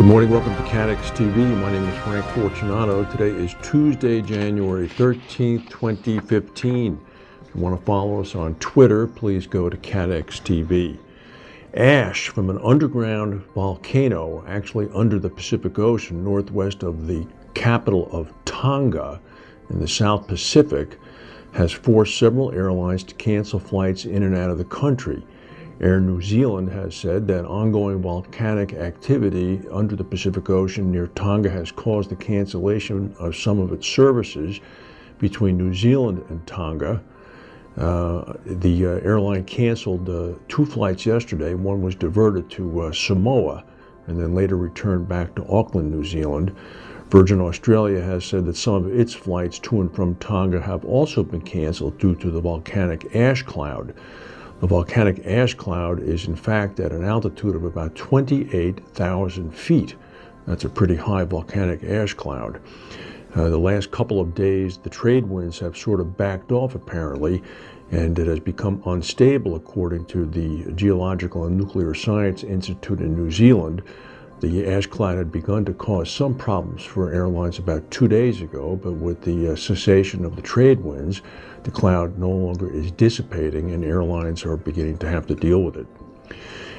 Good morning, welcome to Catex TV. My name is Frank Fortunato. Today is Tuesday, January 13th, 2015. If you want to follow us on Twitter, please go to Catex TV. Ash from an underground volcano, actually under the Pacific Ocean, northwest of the capital of Tonga in the South Pacific, has forced several airlines to cancel flights in and out of the country. Air New Zealand has said that ongoing volcanic activity under the Pacific Ocean near Tonga has caused the cancellation of some of its services between New Zealand and Tonga. The airline canceled two flights yesterday. One was diverted to Samoa and then later returned back to Auckland, New Zealand. Virgin Australia has said that some of its flights to and from Tonga have also been canceled due to the volcanic ash cloud. The volcanic ash cloud is in fact at an altitude of about 28,000 feet. That's a pretty high volcanic ash cloud. The last couple of days, the trade winds have sort of backed off apparently, and it has become unstable according to the Geological and Nuclear Science Institute in New Zealand. The ash cloud had begun to cause some problems for airlines about 2 days ago, but with the cessation of the trade winds, the cloud no longer is dissipating and airlines are beginning to have to deal with it.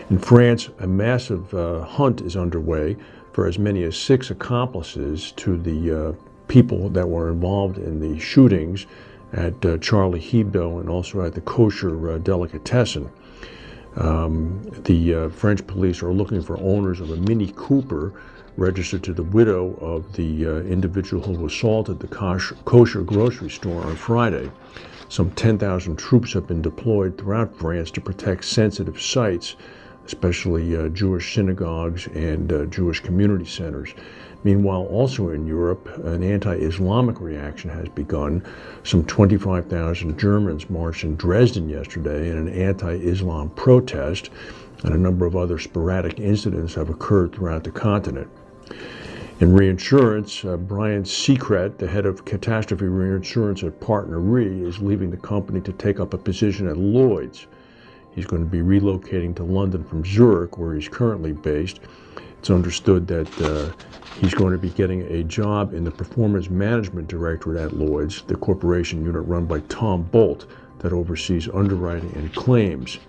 In France, a massive hunt is underway for as many as 6 accomplices to the people that were involved in the shootings at Charlie Hebdo and also at the kosher delicatessen. The French police are looking for owners of a Mini Cooper registered to the widow of the individual who assaulted the kosher grocery store on Friday. Some 10,000 troops have been deployed throughout France to protect sensitive sites, especially Jewish synagogues and Jewish community centers. Meanwhile, also in Europe, an anti-Islamic reaction has begun. Some 25,000 Germans marched in Dresden yesterday in an anti-Islam protest, and a number of other sporadic incidents have occurred throughout the continent. In reinsurance, Brian Seacrest, the head of catastrophe reinsurance at Partner Re, is leaving the company to take up a position at Lloyd's. He's going to be relocating to London from Zurich, where he's currently based. It's understood that he's going to be getting a job in the Performance Management Directorate at Lloyd's, the corporation unit run by Tom Bolt that oversees underwriting and claims.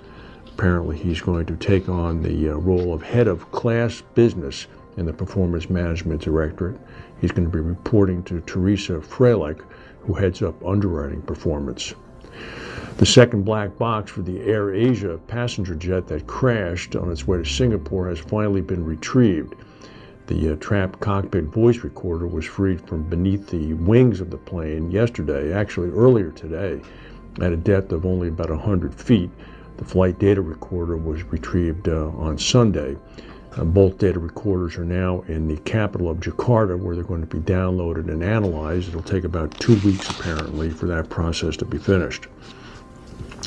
Apparently, he's going to take on the role of head of class business in the Performance Management Directorate. He's going to be reporting to Teresa Freilich, who heads up underwriting performance. The second black box for the Air Asia passenger jet that crashed on its way to Singapore has finally been retrieved. The trapped cockpit voice recorder was freed from beneath the wings of the plane yesterday, actually earlier today, at a depth of only about 100 feet. The flight data recorder was retrieved on Sunday. Both data recorders are now in the capital of Jakarta, where they're going to be downloaded and analyzed. It'll take about 2 weeks, apparently, for that process to be finished.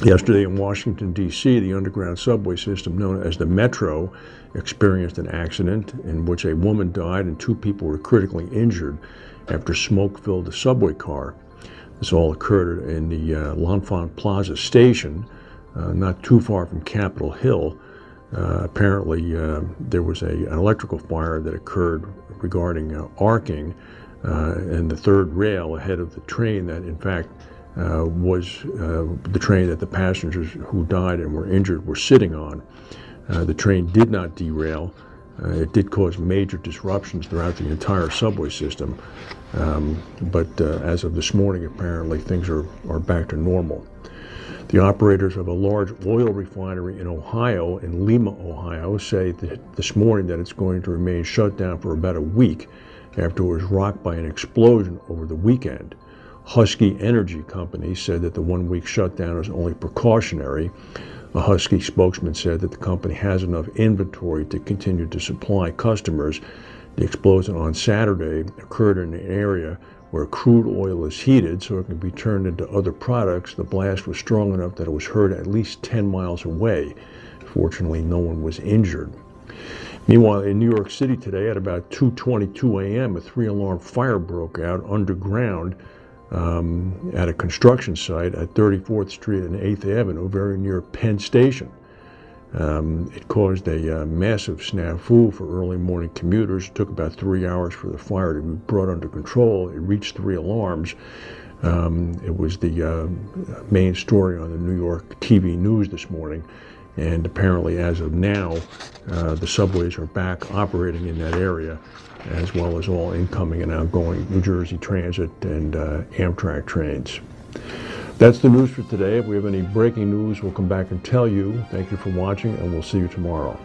Yesterday in Washington, D.C., the underground subway system known as the Metro experienced an accident in which a woman died and 2 people were critically injured after smoke filled the subway car. This all occurred in the L'Enfant Plaza station, not too far from Capitol Hill. Apparently, there was an electrical fire that occurred regarding arcing and the third rail ahead of the train that, in fact, was the train that the passengers who died and were injured were sitting on. The train did not derail. It did cause major disruptions throughout the entire subway system, but as of this morning, apparently things are back to normal. The operators of a large oil refinery in Ohio, in Lima, Ohio, say that this morning that it's going to remain shut down for about a week after it was rocked by an explosion over the weekend. Husky Energy Company said that the 1-week shutdown is only precautionary. A Husky spokesman said that the company has enough inventory to continue to supply customers. The explosion on Saturday occurred in an area where crude oil is heated so it can be turned into other products. The blast was strong enough that it was heard at least 10 miles away. Fortunately, no one was injured. Meanwhile, in New York City today at about 2:22 a.m., a 3-alarm fire broke out underground at a construction site at 34th Street and 8th Avenue, very near Penn Station. It caused a massive snafu for early morning commuters. It took about 3 hours for the fire to be brought under control. It reached 3 alarms. It was the main story on the New York TV news this morning. And apparently, as of now, the subways are back operating in that area, as well as all incoming and outgoing New Jersey Transit and Amtrak trains. That's the news for today. If we have any breaking news, we'll come back and tell you. Thank you for watching, and we'll see you tomorrow.